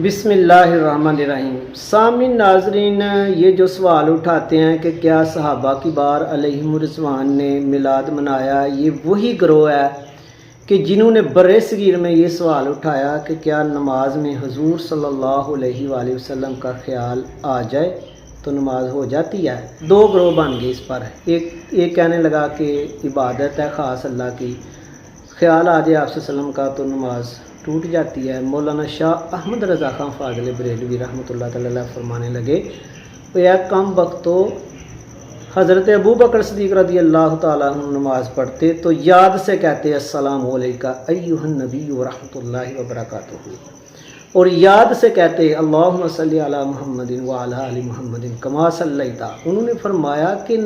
بسم اللہ الرحمن الرحیم۔ سامعین ناظرین، یہ جو سوال اٹھاتے ہیں کہ کیا صحابہ کی بار علیہم الرضوان نے میلاد منایا، یہ وہی گروہ ہے کہ جنہوں نے برِ صغیر میں یہ سوال اٹھایا کہ کیا نماز میں حضور صلی اللہ علیہ وآلہ وسلم کا خیال آ جائے تو نماز ہو جاتی ہے۔ دو گروہ بن گئے اس پر۔ ایک کہنے لگا کہ عبادت ہے خاص اللہ کی، خیال آ جائے آپ صلی اللہ علیہ وسلم کا تو نماز ٹوٹ جاتی ہے۔ مولانا شاہ احمد رضا خان فاضل بریلوی رحمۃ اللہ تعالی علیہ فرمانے لگے، اے کم وقتوں حضرت ابو بکر صدیق رضی اللہ تعالیٰ عنہ نماز پڑھتے تو یاد سے کہتے السلام علیکہ ایھا النبی ورحمۃ اللہ وبرکاتہ، اور یاد سے کہتے اللہم صلی علی محمد وعلی آل محمد کما صلیت۔ انہوں نے فرمایا کہ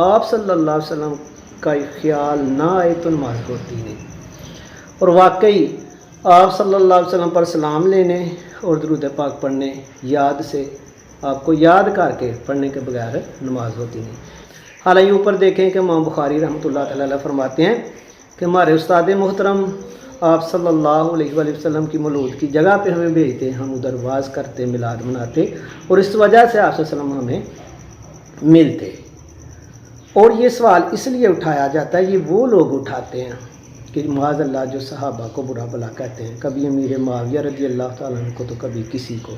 آپ صلی اللہ علیہ وسلم کا خیال نہ آئے تو نماز ہوتی نہیں، اور واقعی آپ صلی اللہ علیہ وسلم پر سلام لینے اور درود پاک پڑھنے یاد سے آپ کو یاد کر کے پڑھنے کے بغیر نماز ہوتی نہیں۔ حالانکہ اوپر دیکھیں کہ امام بخاری رحمۃ اللہ تعالی علیہ فرماتے ہیں کہ ہمارے استاد محترم آپ صلی اللہ علیہ وآلہ وسلم کی مولود کی جگہ پہ ہمیں بھیجتے، ہم ادھر واز کرتے، میلاد مناتے، اور اس وجہ سے آپ صلی اللہ علیہ وسلم ہمیں ملتے۔ اور یہ سوال اس لیے اٹھایا جاتا ہے، یہ وہ لوگ اٹھاتے ہیں کہ معاذ اللہ جو صحابہ کو برا بلا کہتے ہیں، کبھی امیر معاویہ رضی اللہ تعالیٰ عنہ کو تو کبھی کسی کو۔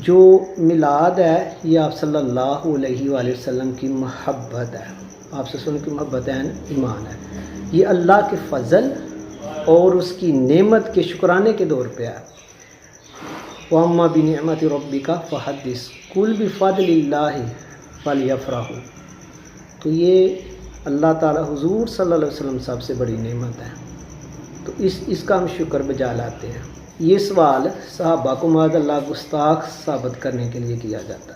جو میلاد ہے یہ آپ صلی اللہ علیہ وآلہ وسلم کی محبت ہے، آپ سے سن کی محبت ہے، ایمان ہے، یہ اللہ کے فضل اور اس کی نعمت کے شکرانے کے دور پہ ہے۔ وَأَمَّا بِنِعْمَةِ رَبِّكَ فَحَدِّثْ قُلْ بِفَضْلِ اللَّهِ فَلْيَفْرَحُوا۔ تو یہ اللہ تعالیٰ حضور صلی اللہ علیہ وسلم سب سے بڑی نعمت ہے، تو اس کا ہم شکر بجا لاتے ہیں۔ یہ سوال صحابہ کو معاذ اللہ گستاخ ثابت کرنے کے لیے کیا جاتا ہے۔